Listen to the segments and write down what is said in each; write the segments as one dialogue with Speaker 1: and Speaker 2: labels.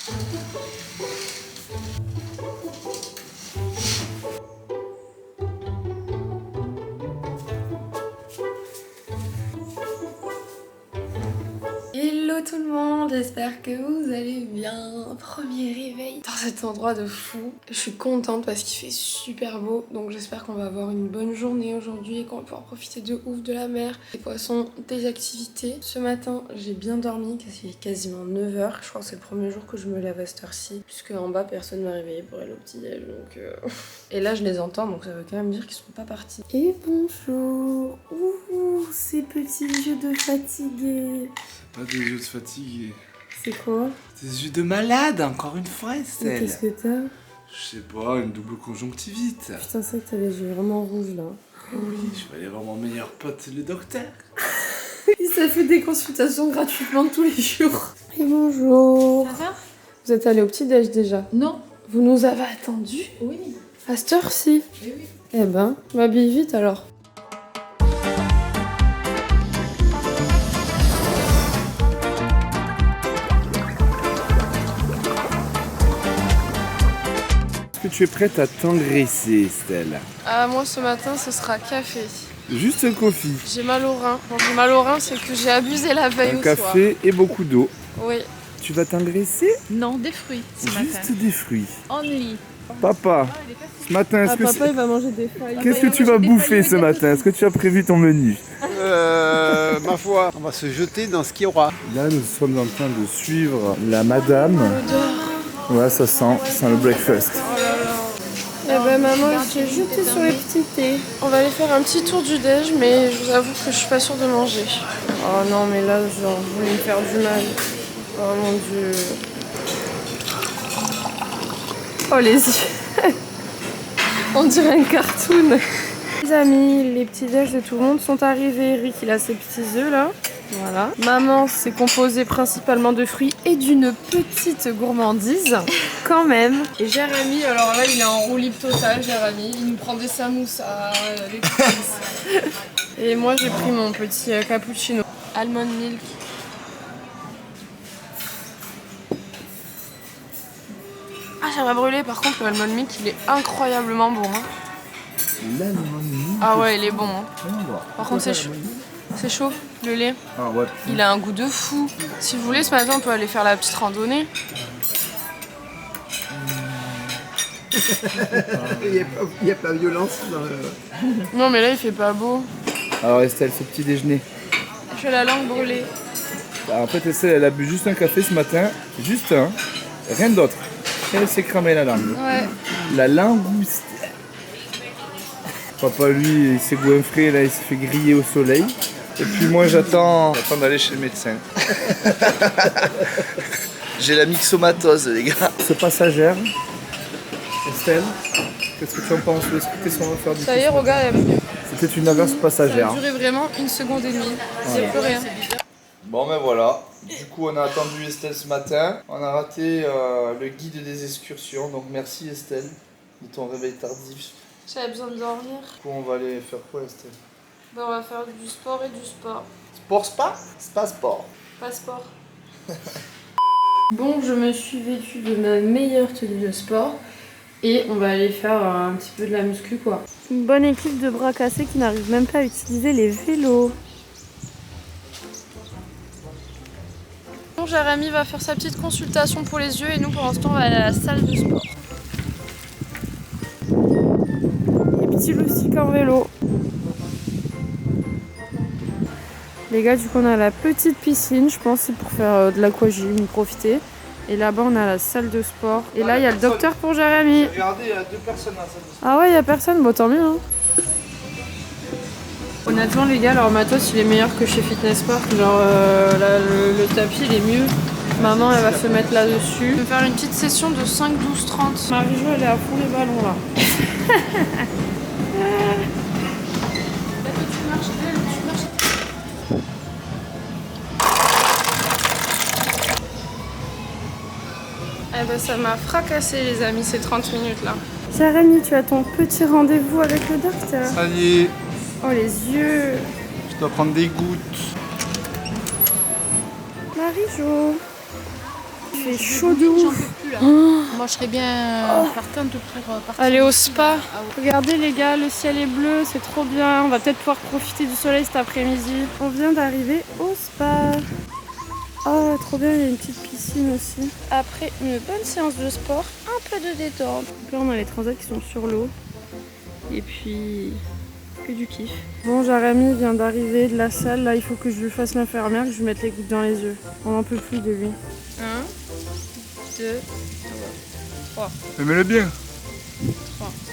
Speaker 1: Hello tout le monde, j'espère que vous allez bien. Premier réveil dans cet endroit de fou. Je suis contente parce qu'il fait super beau, donc j'espère qu'on va avoir une bonne journée aujourd'hui et qu'on va pouvoir profiter de ouf de la mer, des poissons, des activités. Ce matin, j'ai bien dormi, il est quasiment 9h. Je crois que c'est le premier jour que je me lève à cette heure-ci, puisque en bas personne m'a réveillée pour aller au petit-déj, donc Et là je les entends, donc ça veut quand même dire qu'ils sont pas partis. Et bonjour. Ouh, ces petits yeux de fatigués.
Speaker 2: Pas des yeux de fatigué.
Speaker 1: C'est quoi?
Speaker 2: Des yeux de malade, encore une fois, Estelle.
Speaker 1: Qu'est-ce que t'as?
Speaker 2: Je sais pas, une double conjonctivite.
Speaker 1: Putain, c'est vrai que t'as les yeux vraiment rouges là.
Speaker 2: Oui, je vais aller voir mon meilleur pote, le docteur.
Speaker 1: Il s'est fait des consultations gratuitement tous les jours. Et bonjour.
Speaker 3: Ça va?
Speaker 1: Vous êtes allé au petit-déj déjà?
Speaker 3: Non.
Speaker 1: Vous nous avez attendus?
Speaker 3: Oui.
Speaker 1: À cette heure-ci?
Speaker 3: Oui, oui.
Speaker 1: Eh ben, m'habille vite alors.
Speaker 2: Est-ce que tu es prête à t'engraisser, Estelle?
Speaker 1: Ah, moi ce matin ce sera café.
Speaker 2: Juste un coffee.
Speaker 1: J'ai mal au rein. Quand j'ai mal au rein, c'est que j'ai abusé la veille
Speaker 2: Un
Speaker 1: au soir.
Speaker 2: café et beaucoup d'eau.
Speaker 1: Oui.
Speaker 2: Tu vas t'engraisser?
Speaker 3: Non, des fruits ce matin.
Speaker 2: Juste des fruits.
Speaker 3: Only.
Speaker 2: Papa, ce matin, est-ce
Speaker 1: Ah,
Speaker 2: que
Speaker 1: papa il va manger des feuilles.
Speaker 2: qu'est-ce que tu vas bouffer ce matin? Est-ce que tu as prévu ton menu?
Speaker 4: Ma foi, on va se jeter dans ce qu'il y aura.
Speaker 2: Là, nous sommes en train de suivre la madame. Ouais, ça sent le breakfast.
Speaker 1: Eh ben maman elle s'est jetée sur les petits thés. On va aller faire un petit tour du déj, mais je vous avoue que je suis pas sûre de manger. Oh non mais là genre vous voulez me faire du mal. Oh mon dieu. Oh les yeux. On dirait un cartoon. Les amis, les petits déj de tout le monde sont arrivés. Eric il a ses petits œufs là. Voilà. Maman c'est composé principalement de fruits et d'une petite gourmandise. Quand même. Et Jérémy, alors là il est en roue libre totale, Jérémy. Il nous prend des samoussas, des cookies. Et moi j'ai pris mon petit cappuccino. Almond milk. Ah ça m'a brûlé par contre le almond milk il est incroyablement bon. Hein. Ah ouais il est bon. Hein. Par contre c'est chaud. C'est chaud, le lait.
Speaker 2: Ah ouais.
Speaker 1: Il a un goût de fou. Si vous voulez, ce matin, on peut aller faire la petite randonnée.
Speaker 4: Il n'y a pas violence dans le...
Speaker 1: Non, mais là, il fait pas beau.
Speaker 2: Alors Estelle, ce petit déjeuner.
Speaker 1: J'ai la langue brûlée.
Speaker 2: En fait, Estelle, elle a bu juste un café ce matin. Juste un. Rien d'autre. Elle s'est cramé la langue.
Speaker 1: Ouais.
Speaker 2: La langouste. Papa, lui, il s'est goinfré, là, il s'est fait griller au soleil. Et puis moi, j'attends d'aller chez le médecin. J'ai la myxomatose, les gars. Ce passagère, Estelle, qu'est-ce que tu en penses? Qu'est-ce qu'on va faire du coup?
Speaker 1: Ça y est, regarde.
Speaker 2: C'était une averse
Speaker 1: Ça
Speaker 2: passagère.
Speaker 1: a duré vraiment 1 seconde et demie. Il n'y a plus rien.
Speaker 2: Bon ben voilà, du coup on a attendu Estelle ce matin. On a raté le guide des excursions, donc merci Estelle de ton réveil tardif.
Speaker 1: J'avais besoin de dormir.
Speaker 2: Du coup on va aller faire quoi Estelle?
Speaker 1: Ben, on va faire du sport et du sport.
Speaker 2: Sport spa? Spa sport.
Speaker 1: Pas sport. Bon, je me suis vêtue de ma meilleure tenue de sport. Et on va aller faire un petit peu de la muscu quoi. Une bonne équipe de bras cassés qui n'arrive même pas à utiliser les vélos. Bon, Jérémy va faire sa petite consultation pour les yeux et nous pour l'instant on va aller à la salle de sport. Les petits loustiques en vélo. Les gars, du coup on a la petite piscine, je pense c'est pour faire de l'aquagym, profiter. Et là-bas on a la salle de sport. Et là il y a le docteur pour Jérémy.
Speaker 2: Regardez, il y a 2 personnes à la salle de sport.
Speaker 1: Ah ouais, il y a personne, bon tant mieux hein. Honnêtement les gars, leur matos il est meilleur que chez Fitness Park. Genre le tapis il est mieux. Maman elle va se mettre là-dessus. Je vais faire une petite session de 5, 12, 30. Marie-Jo elle est à fond les ballons là. Eh ben ça m'a fracassé les amis ces 30 minutes là. Jérémy, tu as ton petit rendez-vous avec le docteur.
Speaker 2: Ça y est,
Speaker 1: Oh les yeux.
Speaker 2: je dois prendre des gouttes.
Speaker 1: Marie-Jo. Tu fait chaud de ouf.
Speaker 3: J'en peux plus là. Moi je serais bien partante pour partir.
Speaker 1: Aller au spa. Regardez les gars, le ciel est bleu, c'est trop bien. On va peut-être pouvoir profiter du soleil cet après-midi. On vient d'arriver au spa. Oh, trop bien, il y a une petite piscine aussi. Après une bonne séance de sport, un peu de détente. Donc là, on a les transats qui sont sur l'eau. Et puis, que du kiff. Bon, Jérémy vient d'arriver de la salle. Là, il faut que je lui fasse l'infirmière, que je lui mette les gouttes dans les yeux. On n'en peut plus de lui. 1, 2, 3.
Speaker 2: Mais mets-le bien.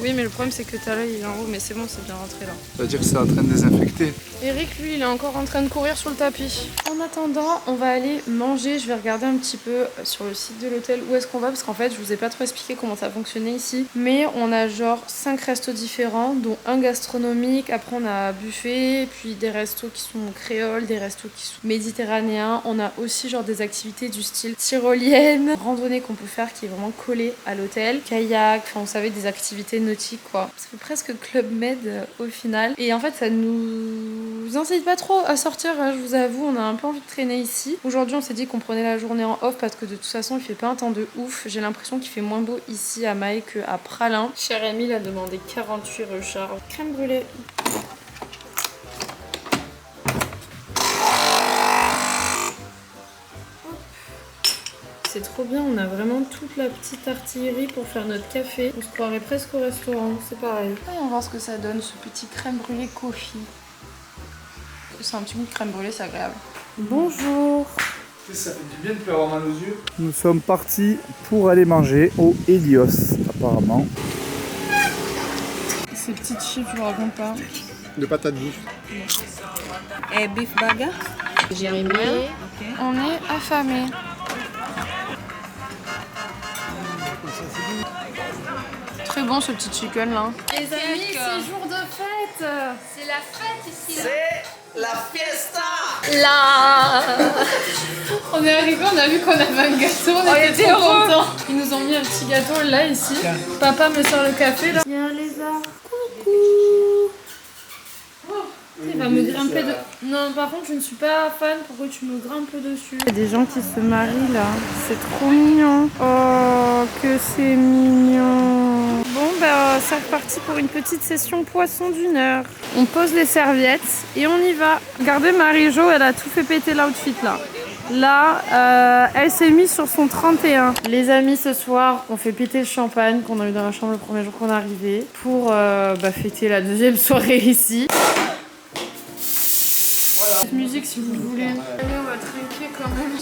Speaker 1: Oui, mais le problème, c'est que t'as l'œil, il est en haut, mais c'est bon, c'est bien rentré là.
Speaker 2: Ça veut dire que c'est en train de désinfecter.
Speaker 1: Eric, lui, il est encore en train de courir sur le tapis. En attendant, on va aller manger. Je vais regarder un petit peu sur le site de l'hôtel où est-ce qu'on va, parce qu'en fait, je vous ai pas trop expliqué comment ça fonctionnait ici. Mais on a genre 5 restos différents, dont un gastronomique. Après, on a buffet, puis des restos qui sont créoles, des restos qui sont méditerranéens. On a aussi genre des activités du style tyrolienne, randonnée qu'on peut faire qui est vraiment collée à l'hôtel, kayak, enfin, vous savez, des activités nautiques quoi. Ça fait presque Club Med au final. Et en fait, ça nous incite pas trop à sortir, hein, je vous avoue, on a un peu envie de traîner ici. Aujourd'hui, on s'est dit qu'on prenait la journée en off parce que de toute façon, il fait pas un temps de ouf. J'ai l'impression qu'il fait moins beau ici à Maï qu'à Pralin. Cher Emile a demandé 48 recharges. Crème brûlée. C'est trop bien, on a vraiment toute la petite artillerie pour faire notre café. On se croirait presque au restaurant, c'est pareil. On va voir ce que ça donne, ce petit crème brûlée coffee. C'est un petit goût de crème brûlée, c'est agréable. Bonjour.
Speaker 2: Ça fait du bien de plus avoir mal aux yeux.
Speaker 4: Nous sommes partis pour aller manger au Helios, apparemment.
Speaker 1: Ces petites chips, je vous raconte pas.
Speaker 4: De patates douces.
Speaker 3: Et beef burger. Jérémy.
Speaker 1: On est affamés. Très bon ce petit chicken là. Les amis, c'est jour de fête.
Speaker 3: C'est la fête ici.
Speaker 2: C'est la fiesta.
Speaker 1: Là. On est arrivé, on a vu qu'on avait un gâteau, on était trop contents. Ils nous ont mis un petit gâteau là ici. Papa me sort le café là. Il y a un lézard. Coucou. Il va me grimper de... Non, par contre, je ne suis pas fan. Pourquoi tu me grimpes dessus? Il y a des gens qui se marient là. C'est trop mignon. Oh, que c'est mignon. Bon, bah, c'est reparti pour une petite session poisson d'une heure. On pose les serviettes et on y va. Regardez, Marie-Jo, elle a tout fait péter l'outfit là. Là, elle s'est mise sur son 31. Les amis, ce soir, on fait péter le champagne qu'on a eu dans la chambre le premier jour qu'on est arrivé pour fêter la deuxième soirée ici. Cette musique si vous voulez. Allez, on va trinquer quand même.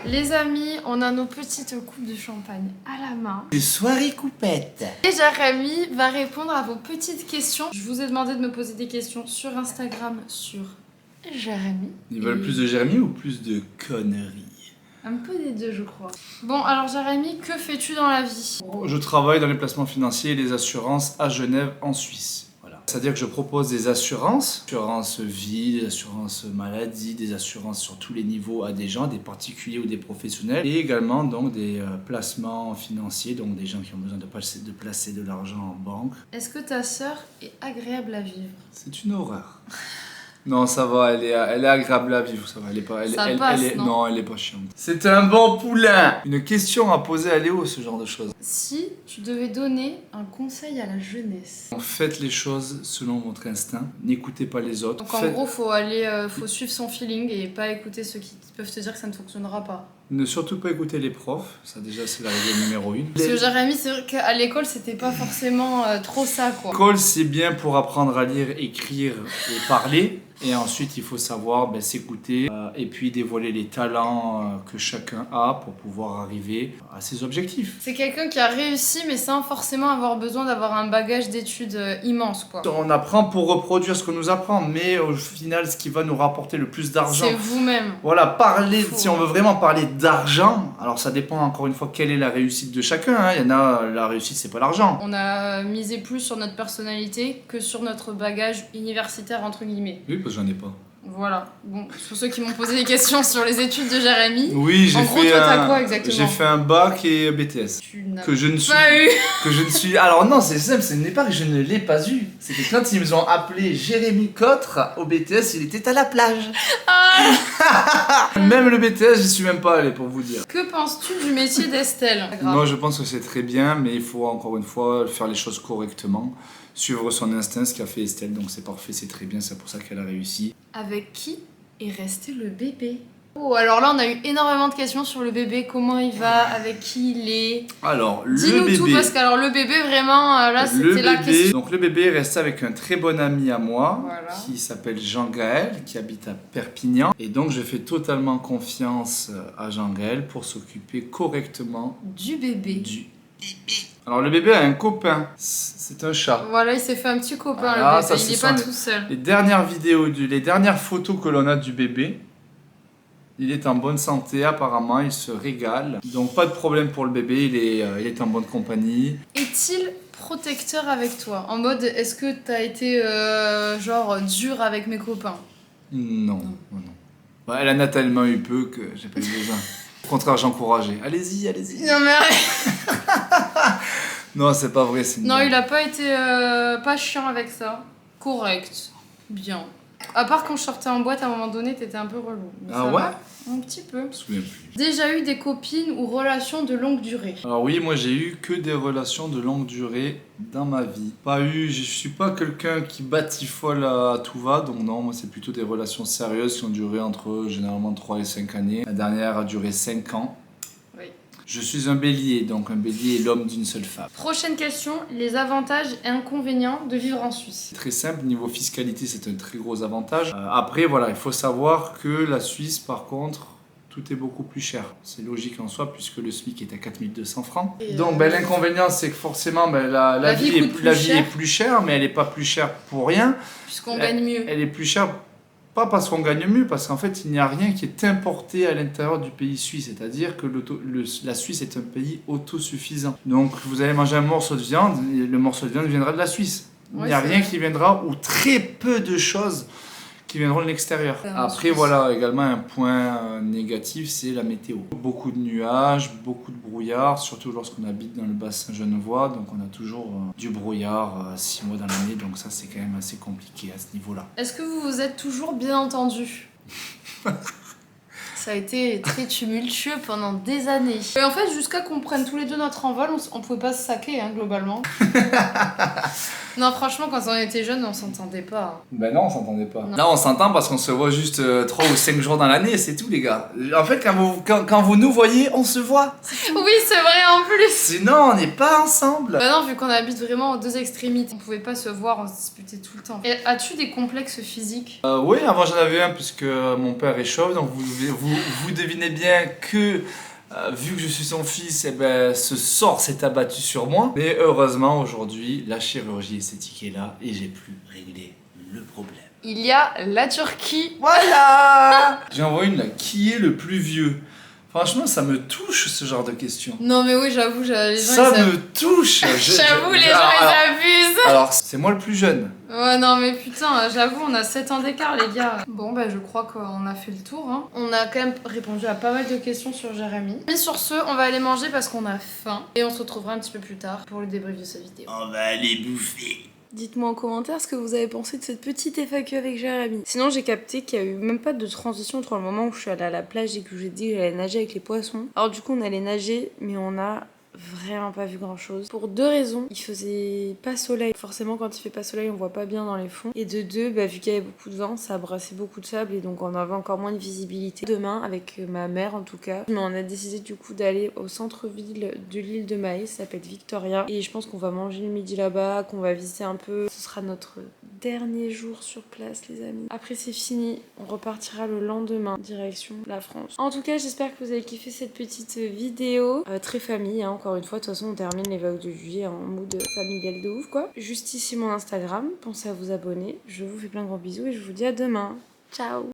Speaker 1: Les amis, on a nos petites coupes de champagne à la main.
Speaker 2: Des soirées coupettes.
Speaker 1: Et Jérémy va répondre à vos petites questions. Je vous ai demandé de me poser des questions sur Instagram sur Jérémy.
Speaker 2: Ils veulent plus de Jérémy ou plus de conneries?
Speaker 1: Un peu des deux, je crois. Bon, alors Jérémy, que fais-tu dans la vie?
Speaker 2: Je travaille dans les placements financiers et les assurances à Genève, en Suisse. Voilà. C'est-à-dire que je propose des assurances vie, des assurances maladie, des assurances sur tous les niveaux à des gens, des particuliers ou des professionnels, et également donc des placements financiers, donc des gens qui ont besoin de placer de l'argent en banque.
Speaker 1: Est-ce que ta sœur est agréable à vivre?
Speaker 2: C'est une horreur. Non, ça va, elle est agréable à vivre, ça va, elle est pas, non, elle est pas chiante. C'est un bon poulain. Une question à poser à Léo, ce genre de choses.
Speaker 1: Si tu devais donner un conseil à la jeunesse.
Speaker 2: Faites les choses selon votre instinct, n'écoutez pas les autres.
Speaker 1: Donc en gros, faut suivre son feeling et pas écouter ceux qui peuvent te dire que ça ne fonctionnera pas.
Speaker 2: Ne surtout pas écouter les profs, ça déjà c'est la règle numéro 1.
Speaker 1: Parce que Jérémy, c'est vrai qu'à l'école c'était pas forcément trop ça quoi.
Speaker 2: L'école c'est bien pour apprendre à lire, écrire et parler. Et ensuite, il faut savoir s'écouter et puis dévoiler les talents que chacun a pour pouvoir arriver à ses objectifs.
Speaker 1: C'est quelqu'un qui a réussi, mais sans forcément avoir besoin d'avoir un bagage d'études immense, quoi.
Speaker 2: On apprend pour reproduire ce qu'on nous apprend, mais au final, ce qui va nous rapporter le plus d'argent...
Speaker 1: C'est vous-même.
Speaker 2: Voilà, si on veut vraiment parler d'argent, alors ça dépend encore une fois quelle est la réussite de chacun. Hein. Il y en a, la réussite, c'est pas l'argent.
Speaker 1: On a misé plus sur notre personnalité que sur notre bagage universitaire, entre guillemets.
Speaker 2: Oui, parce que j'en ai pas.
Speaker 3: Voilà. Bon, pour ceux qui m'ont posé des questions sur les études de Jérémy.
Speaker 2: Oui,
Speaker 3: En gros, toi, t'as quoi exactement?
Speaker 2: j'ai fait un bac et BTS.
Speaker 3: Tu n'as
Speaker 2: Que je ne suis
Speaker 3: pas eu.
Speaker 2: que je ne suis. Alors non, c'est simple, ce n'est pas que je ne l'ai pas eu. C'est que quand ils nous ont appelé Jérémy Cotre au BTS, il était à la plage. Même le BTS, j'y suis même pas allé pour vous dire.
Speaker 3: Que penses-tu du métier d'Estelle?
Speaker 2: Moi, je pense que c'est très bien, mais il faut encore une fois faire les choses correctement, suivre son instinct, ce qu'a fait Estelle. Donc c'est parfait, c'est très bien, c'est pour ça qu'elle a réussi.
Speaker 3: Avec qui est resté le bébé? Oh, alors là, on a eu énormément de questions sur le bébé. Comment il va? Avec qui il est?
Speaker 2: Alors, le
Speaker 3: Dis-nous
Speaker 2: bébé.
Speaker 3: tout, parce que alors, le bébé, vraiment, là,
Speaker 2: Le
Speaker 3: c'était la
Speaker 2: bébé,
Speaker 3: question.
Speaker 2: donc le bébé est resté avec un très bon ami à moi,
Speaker 3: Voilà.
Speaker 2: qui s'appelle Jean-Gaël, qui habite à Perpignan. Et donc je fais totalement confiance à Jean-Gaël pour s'occuper correctement
Speaker 3: Du bébé.
Speaker 2: du bébé. Alors le bébé a un copain, c'est un chat.
Speaker 3: Voilà, il s'est fait un petit copain,
Speaker 2: Voilà,
Speaker 3: le
Speaker 2: ça,
Speaker 3: bébé.
Speaker 2: ce
Speaker 3: Il est
Speaker 2: sont
Speaker 3: pas
Speaker 2: les-
Speaker 3: tout seul.
Speaker 2: Les dernières vidéos, les dernières photos que l'on a du bébé, il est en bonne santé apparemment, il se régale. Donc pas de problème pour le bébé, il est en bonne compagnie.
Speaker 3: Est-il protecteur avec toi? En mode, est-ce que t'as été, genre, dur avec mes copains?
Speaker 2: Non. Bah, elle en a tellement eu peu que j'ai pas eu besoin. Au contraire, j'encourageais. Allez-y.
Speaker 3: Non, mais arrête.
Speaker 2: Non, c'est pas vrai, c'est une
Speaker 3: Non,
Speaker 2: blague.
Speaker 3: il a pas été pas chiant avec ça. Correct. Bien. À part quand je sortais en boîte, à un moment donné, t'étais un peu relou. Mais
Speaker 2: Ah
Speaker 3: ça
Speaker 2: ouais?
Speaker 3: va, un petit peu.
Speaker 2: Je me souviens plus.
Speaker 3: Déjà eu des copines ou relations de longue durée?
Speaker 2: Alors oui, moi j'ai eu que des relations de longue durée dans ma vie. Je suis pas quelqu'un qui batifole à tout va, donc non, moi c'est plutôt des relations sérieuses qui ont duré entre généralement 3 et 5 années. La dernière a duré 5 ans.
Speaker 3: Oui.
Speaker 2: Je suis un bélier, donc un bélier est l'homme d'une seule femme.
Speaker 3: Prochaine question, les avantages et inconvénients de vivre en Suisse.
Speaker 2: C'est très simple, niveau fiscalité c'est un très gros avantage. Après voilà, il faut savoir que la Suisse par contre, tout est beaucoup plus cher. C'est logique en soi puisque le SMIC est à 4200 francs.
Speaker 3: Et
Speaker 2: Donc l'inconvénient c'est que forcément la vie est plus chère, mais elle n'est pas plus chère pour rien.
Speaker 3: Puisqu'on gagne mieux.
Speaker 2: Elle est plus chère pas parce qu'on gagne mieux, parce qu'en fait il n'y a rien qui est importé à l'intérieur du pays suisse. C'est-à-dire que la Suisse est un pays autosuffisant. Donc vous allez manger un morceau de viande, et le morceau de viande viendra de la Suisse. Il n'y a rien qui viendra, ou très peu de choses qui viendront de l'extérieur. Après, voilà, également un point négatif, c'est la météo. Beaucoup de nuages, beaucoup de brouillard, surtout lorsqu'on habite dans le bassin genevois, donc on a toujours du brouillard 6 mois dans l'année, donc ça c'est quand même assez compliqué à ce niveau-là.
Speaker 3: Est-ce que vous vous êtes toujours bien entendu? Ça a été très tumultueux pendant des années. Et en fait, jusqu'à qu'on prenne tous les deux notre envol, on pouvait pas se saquer, hein, globalement. Non, franchement, quand on était jeunes, on s'entendait pas.
Speaker 2: Ben non, on s'entendait pas.
Speaker 3: Non.
Speaker 2: Là, on s'entend parce qu'on se voit juste 3 ou 5 jours dans l'année, c'est tout les gars. En fait, quand vous nous voyez, on se voit.
Speaker 3: Oui, c'est vrai en plus.
Speaker 2: Sinon, on n'est pas ensemble.
Speaker 3: Bah non, vu qu'on habite vraiment aux deux extrémités, on pouvait pas se voir, on se disputait tout le temps. Et as-tu des complexes physiques?
Speaker 2: Oui, avant j'en avais un puisque mon père est chauve, donc vous devinez bien que vu que je suis son fils, eh ben, ce sort s'est abattu sur moi. Mais heureusement aujourd'hui, la chirurgie esthétique est là et j'ai pu régler le problème.
Speaker 3: Il y a la Turquie.
Speaker 2: Voilà. J'ai envoyé une là, qui est le plus vieux? Franchement, ça me touche ce genre de questions.
Speaker 3: Non mais oui, j'avoue, les gens
Speaker 2: Ça
Speaker 3: ils
Speaker 2: me touche.
Speaker 3: J'avoue, les gens ils abusent.
Speaker 2: Alors, c'est moi le plus jeune.
Speaker 3: Ouais, non mais putain, j'avoue, on a 7 ans d'écart les gars. Bon bah je crois qu'on a fait le tour, hein. On a quand même répondu à pas mal de questions sur Jérémy. Mais sur ce, on va aller manger parce qu'on a faim. Et on se retrouvera un petit peu plus tard pour le débrief de cette vidéo.
Speaker 2: On va aller bouffer.
Speaker 1: Dites-moi en commentaire ce que vous avez pensé de cette petite FAQ avec Jérémy. Sinon, j'ai capté qu'il y a eu même pas de transition entre le moment où je suis allée à la plage et que j'ai dit que j'allais nager avec les poissons. Alors du coup, on allait nager, mais on a vraiment pas vu grand chose. Pour 2 raisons. Il faisait pas soleil. Forcément, quand il fait pas soleil, on voit pas bien dans les fonds. Et de 2, vu qu'il y avait beaucoup de vent, ça brassait beaucoup de sable et donc on avait encore moins de visibilité. Demain, avec ma mère en tout cas, mais on a décidé du coup d'aller au centre-ville de l'île de Maïs, ça s'appelle Victoria. Et je pense qu'on va manger le midi là-bas, qu'on va visiter un peu. Ce sera notre dernier jour sur place, les amis. Après, c'est fini. On repartira le lendemain, direction la France. En tout cas, j'espère que vous avez kiffé cette petite vidéo. Très famille, hein, encore une fois. De toute façon, on termine les vlogs de juillet en mood familial de ouf, quoi. Juste ici, mon Instagram. Pensez à vous abonner. Je vous fais plein de gros bisous et je vous dis à demain. Ciao!